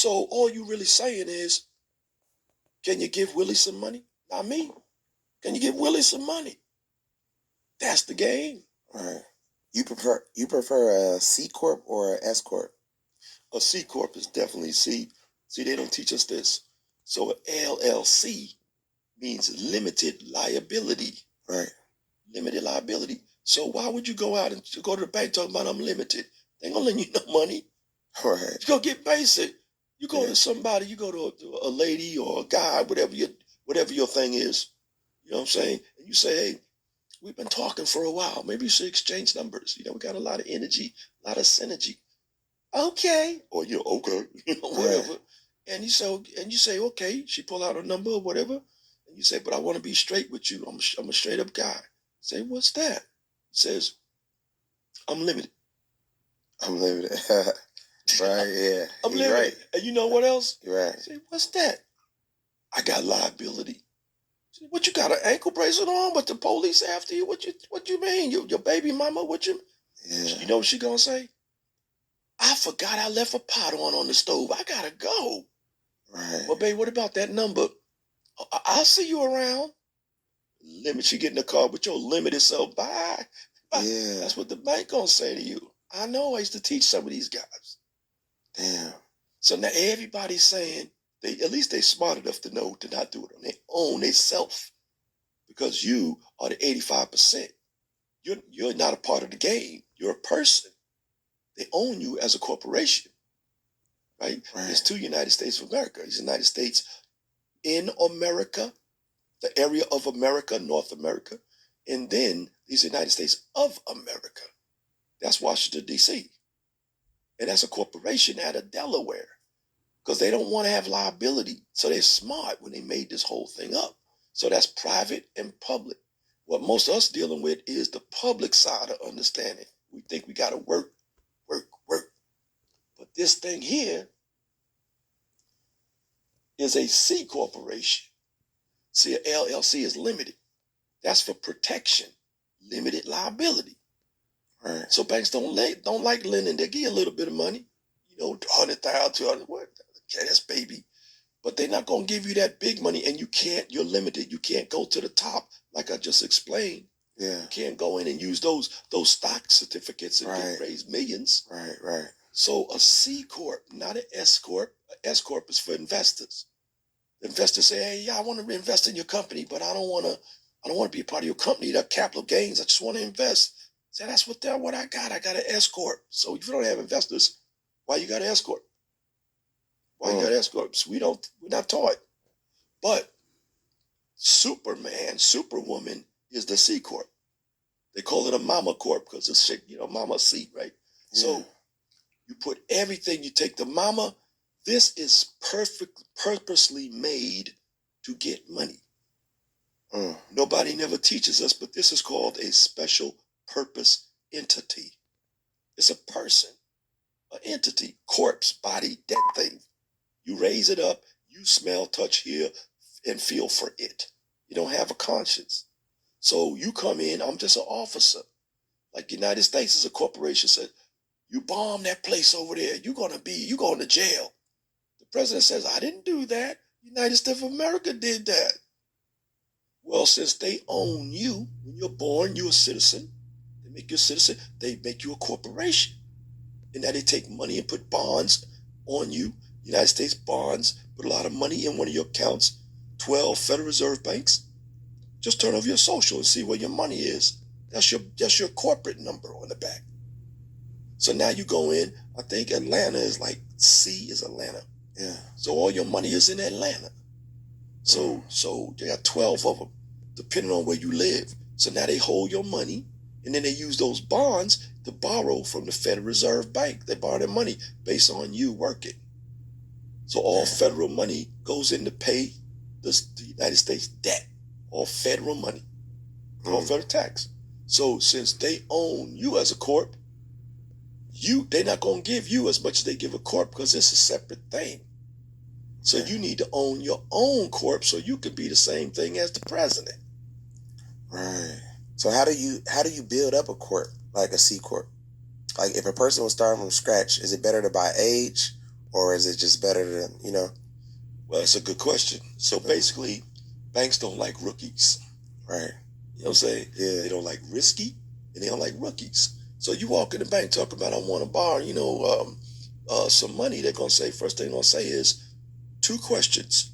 So all you really saying is, can you give Willie some money? Not me. Can you give Willie some money? That's the game. Right. You prefer a C corp or a S corp? A C corp is definitely C. See, they don't teach us this. So an LLC means limited liability. Right. Limited liability. So why would you go out and go to the bank talking about I'm limited? They ain't gonna lend you no money. Right. You go get basic. You go to somebody, you go to a lady or a guy, whatever your thing is. You know what I'm saying? And you say, hey, we've been talking for a while. Maybe you should exchange numbers. We got a lot of energy, a lot of synergy. Okay. Or okay, whatever. Right. And you say, okay, she pull out a number or whatever. And you say, but I want to be straight with you. I'm a straight up guy. Say, what's that? He says, I'm limited. I'm limited. Right, yeah. I'm limited. Right. And you know what else? You're right. Say, what's that? I got liability. Say, what, you got an ankle bracelet on, but the police after you? What you mean? Your baby mama, Yeah. You know what she gonna say? I forgot I left a pot on the stove. I gotta go. Right. Well, babe, what about that number? I'll see you around. Limit, you get in the car with your limited self. Bye. Yeah. That's what the bank gonna say to you. I know. I used to teach some of these guys. Damn. So now everybody's saying at least they smart enough to know to not do it on their own, they self, because you are the 85%. You're not a part of the game. You're a person. They own you as a corporation, right? There's two United States of America. There's the United States in America, the area of America, North America, and then these United States of America. That's Washington, D.C. And that's a corporation out of Delaware because they don't want to have liability. So they're smart when they made this whole thing up. So that's private and public. What most of us dealing with is the public side of understanding. We think we got to work. But this thing here is a C corporation. See, an LLC is limited. That's for protection, limited liability. Right. So banks don't like lending. They give you a little bit of money, 100,000, 200, what? Okay, that's baby. But they're not gonna give you that big money, and you're limited. You can't go to the top, like I just explained. Yeah. You can't go in and use those stock certificates and raise millions. Right. So a C corp, not an S corp. An S corp is for investors. The investors say, hey, yeah, I want to invest in your company, but I don't want to be a part of your company. That capital gains. I just want to invest. Say, that's what I got. I got an S corp. So if you don't have investors, why you got an S corp? Why you got S corps? We're not taught. But Superman, Superwoman is the C corp. They call it a mama corp because it's shit, mama seat, right? Yeah. So you put everything, you take the mama. This is purposely made to get money. Nobody never teaches us, but this is called a special purpose entity. It's a person, an entity, corpse, body, that thing. You raise it up, you smell, touch, hear, and feel for it. You don't have a conscience. So you come in, I'm just an officer. Like the United States is a corporation, said, you bomb that place over there, you're going to jail. The president says, I didn't do that. United States of America did that. Well, since they own you, when you're born, you're a citizen. They make you a citizen. They make you a corporation. And now they take money and put bonds on you. United States bonds, put a lot of money in one of your accounts. 12 Federal Reserve banks. Just turn over your social and see where your money is. That's your corporate number on the back. So now you go in, I think Atlanta is like, C is Atlanta. Yeah. So all your money is in Atlanta. So they got 12 of them, depending on where you live. So now they hold your money, and then they use those bonds to borrow from the Federal Reserve Bank. They borrow their money based on you working. So all federal money goes in to pay the United States debt. All federal money. All federal tax. So since they own you as a corp, they're not going to give you as much as they give a corp because it's a separate thing. So you need to own your own corp so you can be the same thing as the president. Right. So how do you build up a corp, like a C corp? Like if a person was starting from scratch, is it better to buy age or is it just better to, you know? Well, that's a good question. So basically, banks don't like rookies. Right. You know what I'm saying? Yeah. They don't like risky, and they don't like rookies. So you walk in the bank talking about, I want to borrow, some money. They're going to say, first thing they're going to say is 2 questions.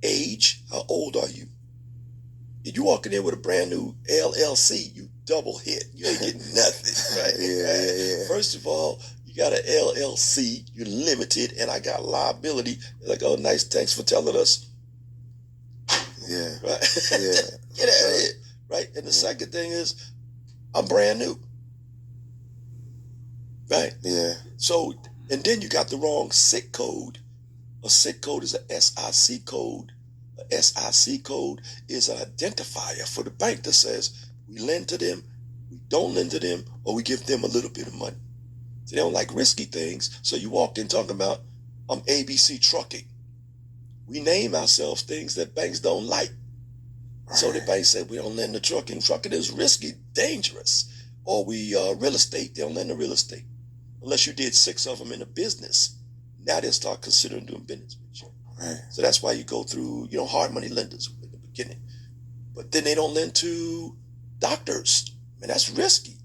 Age, how old are you? If you walk in there with a brand new LLC, you double hit. You ain't getting nothing, right? Yeah. First of all, you got an LLC, you're limited, and I got liability. They're like, oh, nice, thanks for telling us. Yeah. Right? Yeah. Get out of here. Right? And the second thing is, I'm brand new. Right? Yeah. So, and then you got the wrong SIC code. A SIC code is a SIC code. A SIC code is an identifier for the bank that says we lend to them, we don't lend to them, or we give them a little bit of money. So they don't like risky things. So you walk in talking about, I'm ABC Trucking. We name ourselves things that banks don't like. So the bank said we don't lend to trucking. Trucking is risky, dangerous. Or we real estate, they don't lend to real estate. Unless you did 6 of them in a business. Now they'll start considering doing business with you. Right. So that's why you go through, hard money lenders in the beginning. But then they don't lend to doctors. Man, that's risky.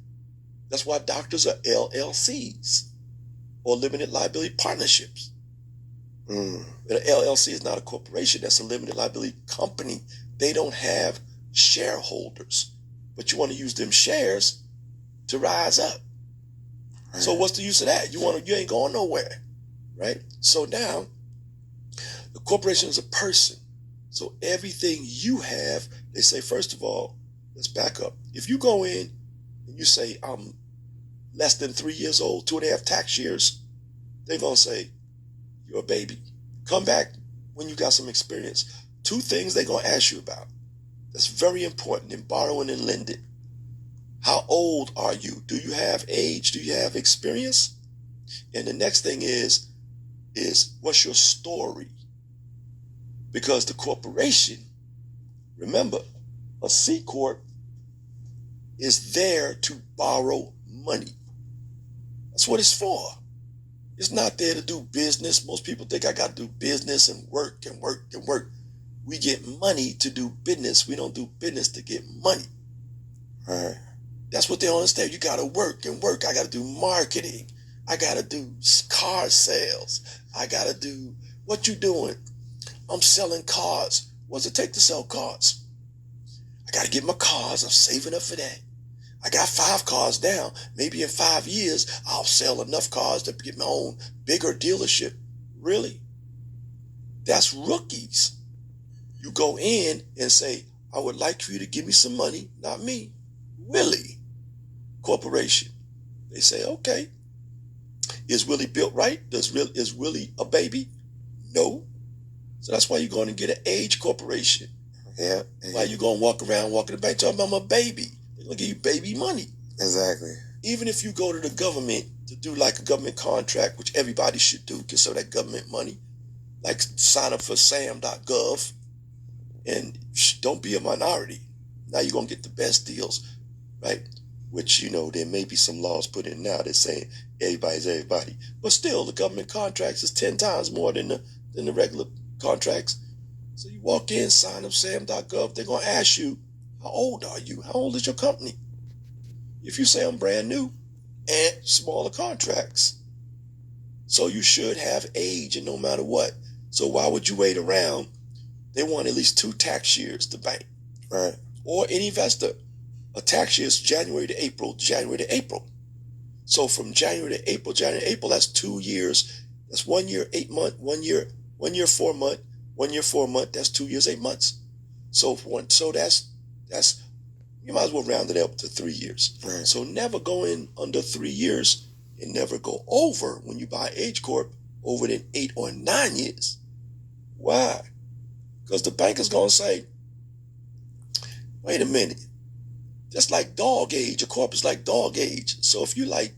That's why doctors are LLCs or limited liability partnerships. An LLC is not a corporation. That's a limited liability company. They don't have shareholders, but you want to use them shares to rise up. Right. So what's the use of that? You ain't going nowhere, right? So now, the corporation is a person. So everything you have, they say, first of all, let's back up. If you go in and you say, I'm less than 3 years old, 2.5 tax years, they're going to say, you're a baby. Come back when you got some experience. 2 things they're going to ask you about. That's very important in borrowing and lending. How old are you? Do you have age? Do you have experience? And the next thing is what's your story? Because the corporation, remember, a C Corp is there to borrow money. That's what it's for. It's not there to do business. Most people think I got to do business and work and work and work. We get money to do business. We don't do business to get money. All right. That's what they don't understand. You got to work and work. I got to do marketing. I got to do car sales. I got to do, what you doing? I'm selling cars. What's it take to sell cars? I got to get my cars. I'm saving up for that. I got 5 cars down. Maybe in 5 years, I'll sell enough cars to get my own bigger dealership. Really? That's rookies. You go in and say, I would like for you to give me some money. Not me. Willie. Corporation. They say, okay. Is Willie built right? Is Willie a baby? No. So that's why you're going to get an age corporation. Yeah. Why you going to walk around, walk in the bank, talking about I'm a baby. They're going to give you baby money. Exactly. Even if you go to the government to do like a government contract, which everybody should do, get some of that government money, like sign up for sam.gov and don't be a minority. Now you're going to get the best deals, right? Which, there may be some laws put in now that saying everybody's everybody. But still, the government contracts is 10 times more than the regular contracts. So you walk in, sign up sam.gov, they're going to ask you, how old are you? How old is your company? If you say I'm brand new, and smaller contracts. So you should have age and no matter what. So why would you wait around? They want at least 2 tax years to bank. Right. Or any investor. A tax year is January to April, January to April. So from January to April, that's 2 years. That's 1 year, 8 months, 1 year, 4 months, 1 year, 4 months, that's 2 years, 8 months. So that's you might as well round it up to 3 years. Right. So never go in under 3 years and never go over when you buy Age Corp over than 8 or 9 years. Why? Because the bank is going to say, wait a minute. Just like dog age, a corp is like dog age. So if you're like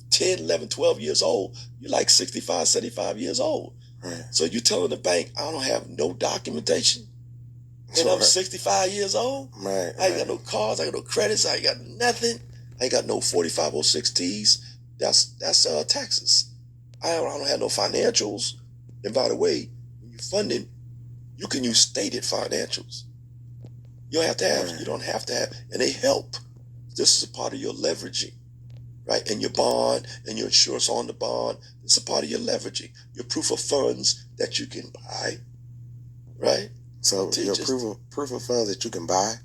10, 11, 12 years old, you're like 65, 75 years old. Right. So you're telling the bank, I don't have no documentation. And I'm 65 years old. Right. I ain't got no cars. I ain't got no credits. I ain't got nothing. I ain't got no 4506 Ts. That's taxes. I don't have no financials. And by the way, when you're funding, you can use stated financials. You don't have to have, Right. you don't have to have, and they help. This is a part of your leveraging, right? And your bond and your insurance on the bond. It's a part of your leveraging, your proof of funds that you can buy, right? So your proof of funds that you can buy?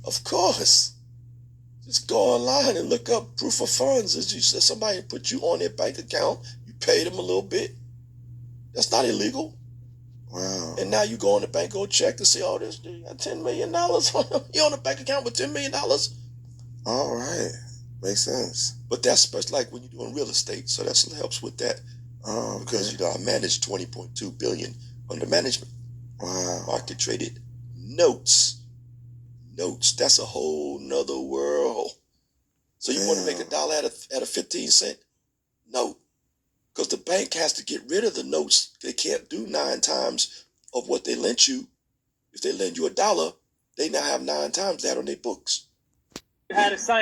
Of course. Just go online and look up proof of funds. As you said, somebody put you on their bank account, you pay them a little bit. That's not illegal. Wow. And now you go on the bank, go check to see, oh, this you got $10 million. You on a bank account with $10 million? All right. Makes sense. But that's special, like when you're doing real estate. So that helps with that. Oh, okay. Because, I manage $20.2 billion under management. Wow. Market traded notes. That's a whole nother world. So you want to make $1 at a 15-cent note. Because the bank has to get rid of the notes. They can't do 9 times of what they lent you. If they lend you $1, they now have 9 times that on their books. You had a sign